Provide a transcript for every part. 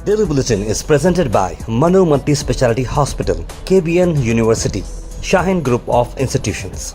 Daily Bulletin is presented by Manu Multi Speciality Hospital, KBN University, Shaheen Group of Institutions.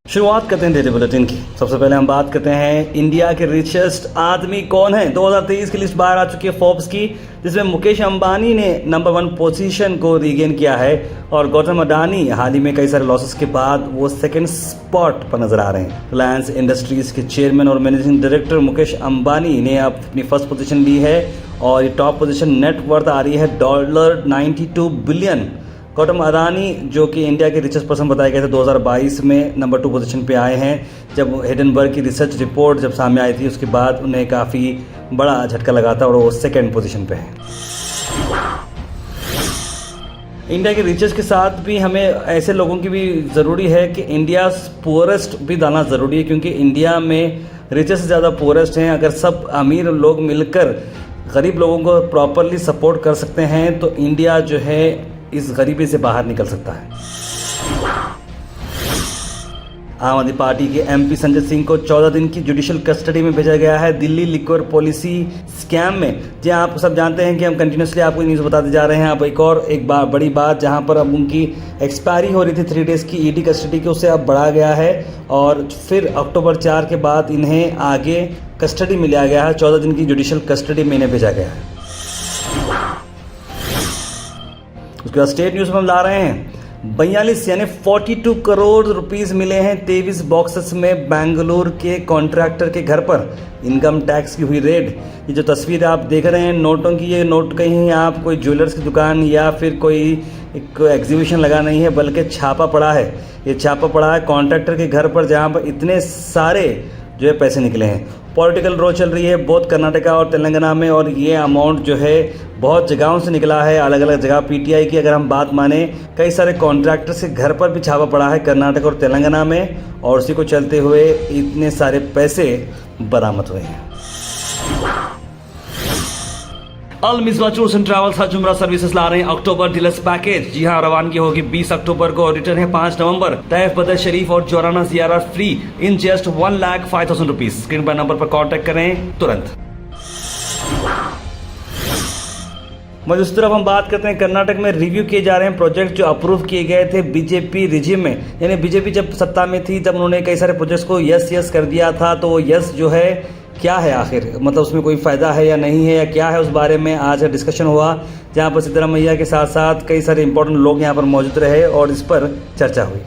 शुरुआत करते हैं daily bulletin की। सबसे पहले हम बात करते हैं इंडिया के रिचेस्ट आदमी कौन है। 2023 की लिस्ट बाहर आ चुकी है फोर्ब्स की, जिसमें मुकेश अंबानी ने नंबर 1 पोजीशन को रीगेन किया है और गौतम अडानी हाल ही में कई सारे लॉसेस के बाद वो सेकंड स्पॉट पर नजर आ रहे हैं। रिलायंस इंडस्ट्रीज के चेयरमैन और मैनेजिंग डायरेक्टर मुकेश अंबानी ने अब अपनी फर्स्ट पोजीशन ली है और ये टॉप पोजीशन नेट वर्थ आ रही है $92 बिलियन। गौतम अडानी जो कि इंडिया के रिचेस्ट पर्सन बताए गए थे 2022 में नंबर 2 पोजीशन पे आए हैं। जब हिडनबर्ग की रिसर्च रिपोर्ट जब सामने आई थी उसके बाद उन्हें काफ़ी बड़ा झटका लगा था और वो सेकंड पोजीशन पे है। इंडिया के रिचेस के साथ भी हमें ऐसे लोगों की भी ज़रूरी है कि इंडिया पुअरेस्ट भी डालना ज़रूरी है, क्योंकि इंडिया में रिचेस से ज़्यादा पुअरेस्ट हैं। अगर सब अमीर लोग मिलकर गरीब लोगों को प्रॉपरली सपोर्ट कर सकते हैं तो इंडिया जो है इस गरीबी से बाहर निकल सकता है। आम आदमी पार्टी के एमपी संजय सिंह को 14 दिन की जुडिशियल कस्टडी में भेजा गया है दिल्ली लिक्वर पॉलिसी स्कैम में। जी आप सब जानते हैं कि हम कंटिन्यूसली आपको न्यूज़ बताते जा रहे हैं। अब एक बड़ी बात, जहां पर अब उनकी एक्सपायरी हो रही थी 3 डेज़ की ईडी कस्टडी की, उसे अब बढ़ा गया है और फिर अक्टूबर 4 के बाद इन्हें आगे कस्टडी में लिया गया है। 14 दिन की जुडिशियल कस्टडी में इन्हें भेजा गया है। उसके बाद स्टेट न्यूज़ में हम ला रहे हैं 42 यानी 42 करोड़ रुपीस मिले हैं 23 बॉक्सेस में बेंगलुरु के कॉन्ट्रैक्टर के घर पर। इनकम टैक्स की हुई रेड। ये जो तस्वीर आप देख रहे हैं नोटों की, ये नोट कहीं आप कोई ज्वेलर्स की दुकान या फिर कोई एग्जीबिशन लगा नहीं है, बल्कि छापा पड़ा है। ये छापा पड़ा है कॉन्ट्रैक्टर के घर पर, जहाँ पर इतने सारे जो है पैसे निकले हैं। पॉलिटिकल रो चल रही है बहुत कर्नाटका और तेलंगाना में और ये अमाउंट जो है बहुत जगहों से निकला है, अलग अलग जगह। पीटीआई की अगर हम बात माने, कई सारे कॉन्ट्रैक्टर्स के घर पर भी छापा पड़ा है कर्नाटक और तेलंगाना में और उसी को चलते हुए इतने सारे पैसे बरामद हुए हैं। अल मिसबा टूर्स एंड ट्रैवल्स हज उम्रा सर्विसेज ला रहे हैं अक्टूबर डीलक्स पैकेज। जी हाँ, रवानगी होगी 20 अक्टूबर को और रिटर्न है 5 नवंबर। तैफ बदर शरीफ और जोराना जियारा free in just 1,05,000 rupees. Screen पर नंबर पर कॉन्टैक्ट करें तुरंत। दूसरी तरफ हम बात करते हैं कर्नाटक में रिव्यू किए जा रहे हैं प्रोजेक्ट जो अप्रूव किए गए थे बीजेपी रिजिम में। यानी बीजेपी जब सत्ता में थी तब उन्होंने कई सारे प्रोजेक्ट्स को यस कर दिया था, तो वो यस जो है क्या है आखिर, मतलब उसमें कोई फ़ायदा है या नहीं है या क्या है, उस बारे में आज डिस्कशन हुआ, जहां पर सिद्धरामैया के साथ साथ कई सारे इंपॉर्टेंट लोग यहां पर मौजूद रहे और इस पर चर्चा हुई।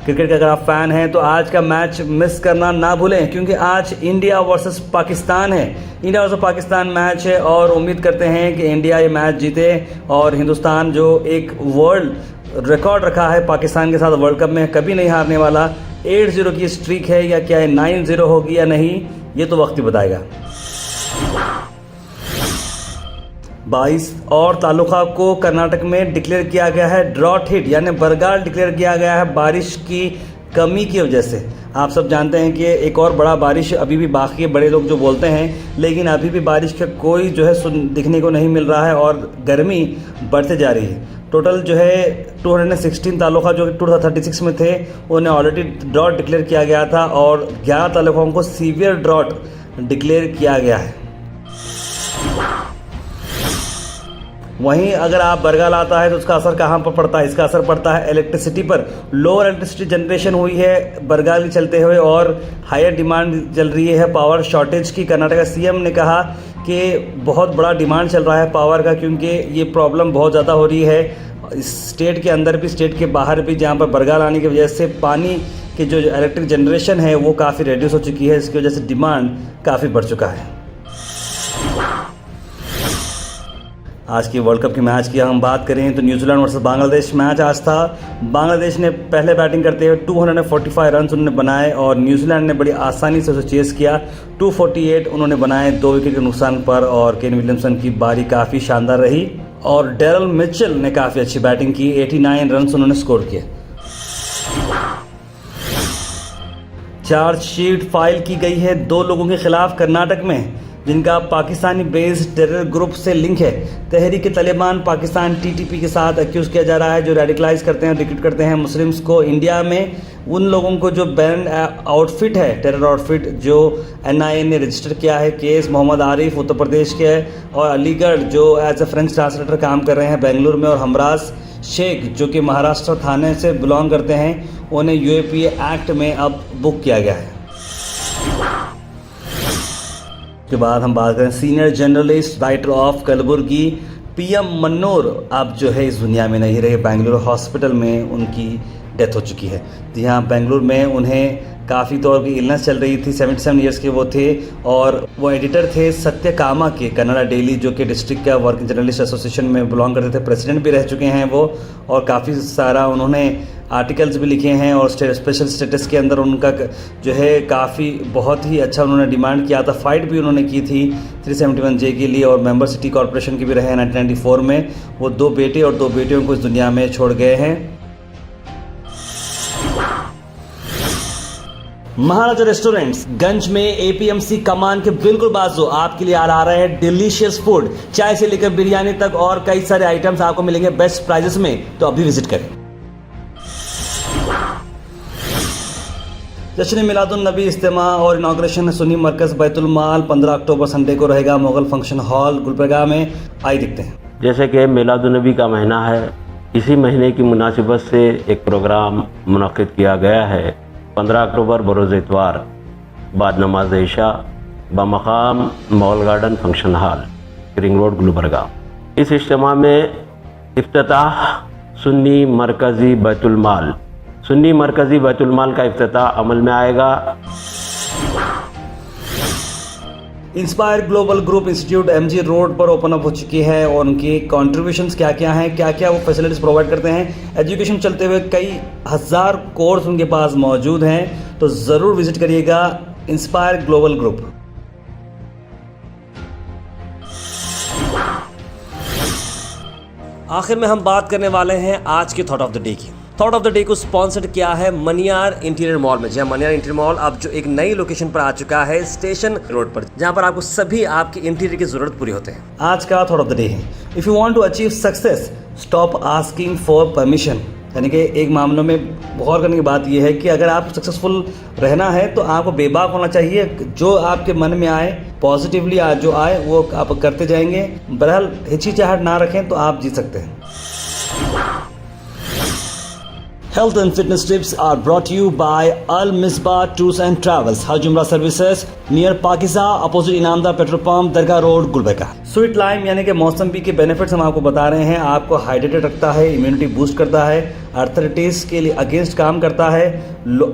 क्रिकेट के अगर आप फैन हैं तो आज का मैच मिस करना ना भूलें, क्योंकि आज इंडिया वर्सेस पाकिस्तान है। इंडिया वर्सेस पाकिस्तान मैच है और उम्मीद करते हैं कि इंडिया ये मैच जीते और हिंदुस्तान जो एक वर्ल्ड रिकॉर्ड रखा है पाकिस्तान के साथ वर्ल्ड कप में, कभी नहीं हारने वाला। 8-0 की स्ट्रीक है या क्या है 9-0 होगी या नहीं, ये तो वक्त ही बताएगा। 22 और तालुका को कर्नाटक में डिक्लेयर किया गया है ड्रॉट हिट, यानी बरगाल डिक्लेयर किया गया है बारिश की कमी की वजह से। आप सब जानते हैं कि एक और बड़ा बारिश अभी भी बाकी है, बड़े लोग जो बोलते हैं, लेकिन अभी भी बारिश का कोई जो है दिखने को नहीं मिल रहा है और गर्मी बढ़ते जा रही है। टोटल जो है 216 तालुका जो 236 में थे उन्हें ऑलरेडी ड्रॉट डिक्लेयर किया गया था और 11 तालुकाओं को सीवियर ड्रॉट डिक्लेयर किया गया है। वहीं अगर आप बरगाल आता है तो उसका असर कहाँ पर पड़ता है? इसका असर पड़ता है इलेक्ट्रिसिटी पर। लोअर इलेक्ट्रिसिटी जनरेशन हुई है बरगाल के चलते हुए और हायर डिमांड चल रही है पावर शॉर्टेज की। कर्नाटक सीएम ने कहा कि बहुत बड़ा डिमांड चल रहा है पावर का, क्योंकि ये प्रॉब्लम बहुत ज़्यादा हो रही है स्टेट के अंदर भी स्टेट के बाहर भी, जहाँ पर बरगाल आने की वजह से पानी की जो इलेक्ट्रिक जनरेशन है वो काफ़ी रिड्यूस हो चुकी है। इसकी वजह से डिमांड काफ़ी बढ़ चुका है। आज की वर्ल्ड कप की मैच की हम बात करें तो न्यूजीलैंड वर्सेस बांग्लादेश मैच आज था। बांग्लादेश ने पहले बैटिंग करते हुए 245 रन उन्होंने बनाए और न्यूजीलैंड ने बड़ी आसानी से उसे चेस किया। 248 उन्होंने बनाए 2 विकेट के नुकसान पर और केन विलियमसन की बारी काफ़ी शानदार रही और डेरल मिचेल ने काफ़ी अच्छी बैटिंग की। 89 रन उन्होंने स्कोर किए। चार्जशीट फाइल की गई है 2 लोगों के खिलाफ कर्नाटक में। जिनका पाकिस्तानी बेस्ड टेरर ग्रुप से लिंक है। तहरीक तालिबान पाकिस्तान TTP के साथ एक्यूज़ किया जा रहा है, जो रेडिकलाइज करते हैं, रिक्रूट करते हैं मुस्लिम्स को। इंडिया में उन लोगों को जो बैन आउटफिट है, टेरर आउटफिट, जो NIA ने रजिस्टर किया है केस, मोहम्मद आरिफ उत्तर प्रदेश के है, और अलीगढ़ जो एज ए फ्रेंच ट्रांसलेटर काम कर रहे हैं बेंगलुरु में, और हमराज शेख जो कि महाराष्ट्र थाने से बिलोंग करते हैं, उन्हें UAPA एक्ट में अब बुक किया गया है। के बाद हम बात करें senior journalist writer of Kalaburagi PM Mannur अब जो है इस दुनिया में नहीं रहे। बेंगलुरु हॉस्पिटल में उनकी डेथ हो चुकी है। जी हाँ, बेंगलुरु में उन्हें काफ़ी तौर की इलनेस चल रही थी। 77 ईयर्स के वो थे और वो एडिटर थे सत्यकामा के कन्नड़ा डेली, जो कि डिस्ट्रिक्ट का वर्किंग जर्नलिस्ट एसोसिएशन में बिलोंग करते थे। प्रेसिडेंट भी रह चुके हैं वो, और काफ़ी सारा उन्होंने आर्टिकल्स भी लिखे हैं, और स्पेशल स्टेटस के अंदर उनका जो है काफ़ी बहुत ही अच्छा उन्होंने डिमांड किया था। फाइट भी उन्होंने की थी 371J के लिए, और मेंबर सिटी कॉरपोरेशन के भी रहे हैं 1994 में। वो 2 बेटे और 2 बेटियों को इस दुनिया में छोड़ गए हैं। महाराजा रेस्टोरेंट्स गंज में APMC कमान के बिल्कुल बाजू आपके लिए आ रहा है डिलीशियस फूड। चाय से लेकर बिरयानी तक और कई सारे आइटम्स आपको मिलेंगे बेस्ट प्राइजेस में, तो अभी विजिट करें। जश्न मिलादुन नबी इज्तिमा और इनाग्रेशन सुन्नी मरकज बैतुल माल 15 अक्टूबर संडे को रहेगा मुगल फंक्शन हॉल गुलबर्गा में। आइए देखते हैं। जैसे कि मिलादुन नबी का महीना है, इसी महीने की मुनासिबत से एक प्रोग्राम मुनक़िद किया गया है 15 अक्टूबर बरोज़ इतवार बाद नमाज इशा बमकाम Mall Garden Function Hall Ring Road Gulbarga. इस इज्तिमा में इफ्तिताह सुन्नी मरकज़ी बैतुल माल का इफ्तिताह अमल में आएगा। Inspire global group institute MG road पर ओपन अप हो चुकी है, और उनकी कॉन्ट्रीब्यूशंस क्या क्या हैं, क्या क्या वो फैसिलिटीज़ प्रोवाइड करते हैं। एजुकेशन चलते हुए कई हज़ार कोर्स उनके पास मौजूद हैं, तो ज़रूर विजिट करिएगा इंस्पायर ग्लोबल ग्रुप। आखिर में हम बात करने वाले हैं आज के थॉट ऑफ द डे की। थॉट ऑफ द डे को स्पॉन्सर्ड किया है मनियार इंटीरियर मॉल में। जहाँ मनियार इंटीरियर मॉल अब जो एक नई लोकेशन पर आ चुका है स्टेशन रोड पर, जहाँ पर आपको सभी आपकी इंटीरियर की जरूरत पूरी होते हैं। आज का थॉट ऑफ द डे है, if you want to achieve success stop asking for permission. यानी कि एक मामलों में गौर करने की बात यह है कि अगर आप सक्सेसफुल रहना है तो आपको बेबाक होना चाहिए। जो आपके मन में आए, पॉजिटिवली जो आए वो आप करते जाएंगे। बहरहाल हिचकिचाहट ना रखें तो आप जीत सकते हैं। Health and fitness tips are brought to you by Al Misbah Tours and Travels, Hajj Umrah Services near Pakiza, opposite Inamdar petrol pump, दरगाह रोड, गुलबर्गा। स्वीट लाइम यानी कि मौसम्बी के बेनिफिट्स हम आपको बता रहे हैं। आपको हाइड्रेटेड रखता है, इम्यूनिटी बूस्ट करता है, आर्थराइटिस के लिए अगेंस्ट काम करता है,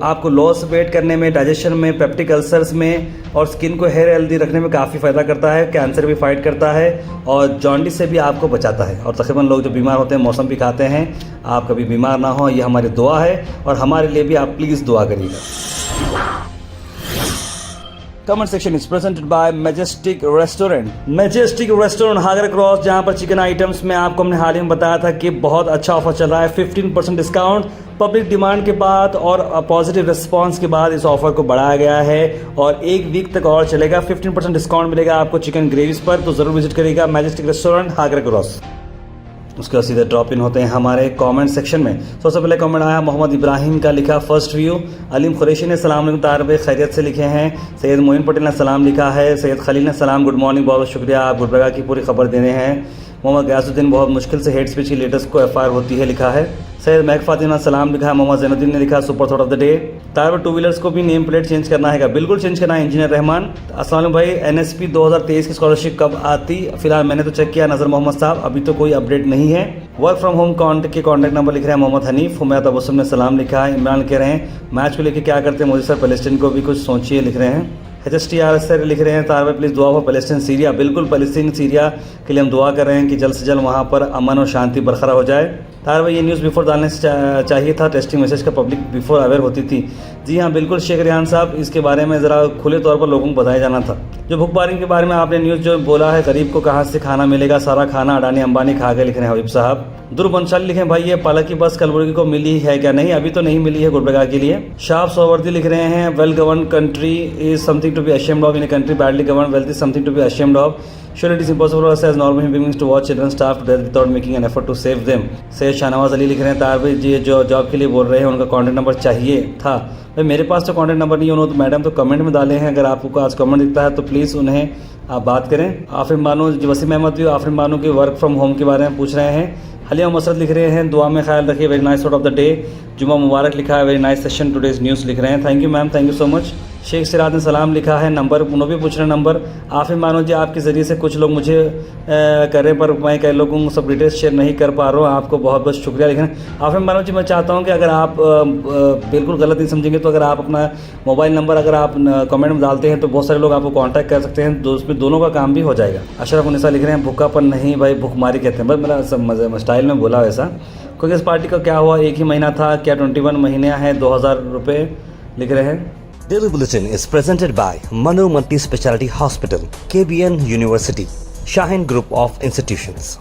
आपको लॉस वेट करने में, डाइजेशन में, पेप्टिक अल्सर्स में, और स्किन को हेयर हेल्दी रखने में काफ़ी फ़ायदा करता है। कैंसर भी फाइट करता है, और जॉन्डिस से भी आपको बचाता है। और तकरीबन लोग जो बीमार होते हैं मौसम्बी खाते हैं, आप कभी बीमार ना हो, ये हमारी दुआ है, और हमारे लिए भी आप प्लीज़ दुआ करिएगा। Comment section is presented by Majestic Restaurant Hagar cross, जहां पर चिकन आइटम्स में आपको हमने हाल ही में बताया था कि बहुत अच्छा ऑफर चल रहा है। 15% डिस्काउंट पब्लिक डिमांड के बाद और पॉजिटिव रिस्पांस के बाद इस ऑफर को बढ़ाया गया है, और 1 वीक तक और चलेगा। 15% डिस्काउंट मिलेगा आपको चिकन ग्रेवीज पर, तो जरूर विजिट करिएगा मैजेस्टिक रेस्टोरेंट हागर क्रॉस। उसके बाद सीधे ड्रॉप इन होते हैं हमारे कमेंट सेक्शन में। सबसे पहले कमेंट आया मोहम्मद इब्राहिम का, लिखा फर्स्ट व्यू। अलीम खुरैशी ने सलाम अलैकुम तार भाई खैरियत से लिखे हैं। सैयद मोइन पटेल ने सलाम लिखा है। सैयद खलील ने सलाम गुड मॉर्निंग, बहुत शुक्रिया, आप गुलबर्गा की पूरी खबर देने हैं। मोहम्मद गयासुद्दीन बहुत मुश्किल से हेड स्पीच की लेटेस्ट को FIR होती है, लिखा है। सैयद महक फातिमा सलाम लिखा है। मोहम्मद जैनुद्दीन ने लिखा super thought of the day. तार 2 व्हीलर्स को भी नेम प्लेट चेंज करना है, बिल्कुल चेंज करना है। इंजीनियर रहमान अस्सलाम भाई, NSP 2023 की स्कॉलरशिप कब आती? फिलहाल मैंने तो चेक किया नजर मोहम्मद साहब, अभी तो कोई अपडेट नहीं है। वर्क फ्रॉम होम के कॉन्टैक्ट नंबर लिख रहे हैं मोहम्मद हनीफ। हुमैद अबुसम ने सलाम लिखा है। इमरान कह रहे हैं मैच को लेकर क्या करते हैं मोदी सर, पैलेस्टीन को भी कुछ सोचिए, लिख रहे हैं। HSTR सर लिख रहे हैं तार भाई प्लीज़ दुआ फॉर पैलेस्टीन सीरिया। बिल्कुल पैलेस्टीन सीरिया के लिए हम दुआ कर रहे हैं कि जल्द से जल्द वहाँ पर अमन और शांति बरकरार हो जाए। तार भाई ये न्यूज़ बिफोर डालने से चाहिए था, टेस्टिंग मैसेज का पब्लिक बिफोर अवेयर होती थी। जी हाँ बिल्कुल शेख रेहान साहब, इसके बारे में ज़रा खुले तौर पर लोगों को बताया जाना था। जो भुखमरी के बारे में आपने न्यूज़ जो बोला है, गरीब को कहाँ से खाना मिलेगा, सारा खाना अडानी अंबानी खा के लिख रहे हैं हबीब साहब। ध्रुव बंशाली लिखे भाई ये पालक की बस कलबुर्गी को मिली है क्या? नहीं, अभी तो नहीं मिली है गुलबर्गा के लिए। शाह सोवर्दी लिख रहे हैं well govern country is something to be ashamed of, in a country badly govern wealth is something to be ashamed of. Surely it is impossible for us as normal human beings to watch children starve to death without making an effort to save them। Syed Shahnawaz Ali लिख रहे हैं तार भाई जी जो job के लिए बोल रहे हैं उनका कॉन्टैक्ट नंबर चाहिए था। भाई मेरे पास तो कॉन्टैक्ट नंबर नहीं है, उन्होंने तो मैडम तो कमेंट में डाले हैं, अगर आपको आज कमेंट दिखता है तो प्लीज़ उन्हें आप बात करें। आफिम बानो वसीम अहमद भी आफिम बानो के वर्क फ्रॉम होम के बारे में पूछ रहे हैं। हलिया मसरत लिख रहे हैं दुआ में ख्याल रखिए, very nice thought of the day. जुमा मुबारक लिखा है, very nice session today's news लिख रहे हैं, thank you ma'am, thank you so much. Sheikh Siraj ने सलाम लिखा है, नंबर उन्होंने भी पूछ रहे हैं नंबर। आफिम मानो जी आपके ज़रिए से कुछ लोग मुझे करें पर मैं कई लोगों को सब डिटेल्स शेयर नहीं कर पा रहा हूँ, आपको बहुत बहुत शुक्रिया लिख रहे हैं। आफिम मानो जी मैं चाहता हूँ कि अगर आप बिल्कुल गलत नहीं समझेंगे तो अगर आप अपना मोबाइल नंबर अगर आप कमेंट में डालते हैं तो बहुत सारे लोग आपको कॉन्टैक्ट कर सकते हैं, उसमें दोनों का काम भी हो जाएगा। अशरफ उन्नीसा लिख रहे हैं भूखापन नहीं भाई भूखमारी कहते हैं, बस मेरा स्टाइल में बोला वैसा। क्योंकि इस पार्टी का क्या हुआ, एक ही महीना था क्या 21 महीने हैं, 2000 रुपये लिख रहे हैं। Daily Bulletin is presented by Manu Multi Speciality Hospital, KBN University, Shaheen Group of Institutions।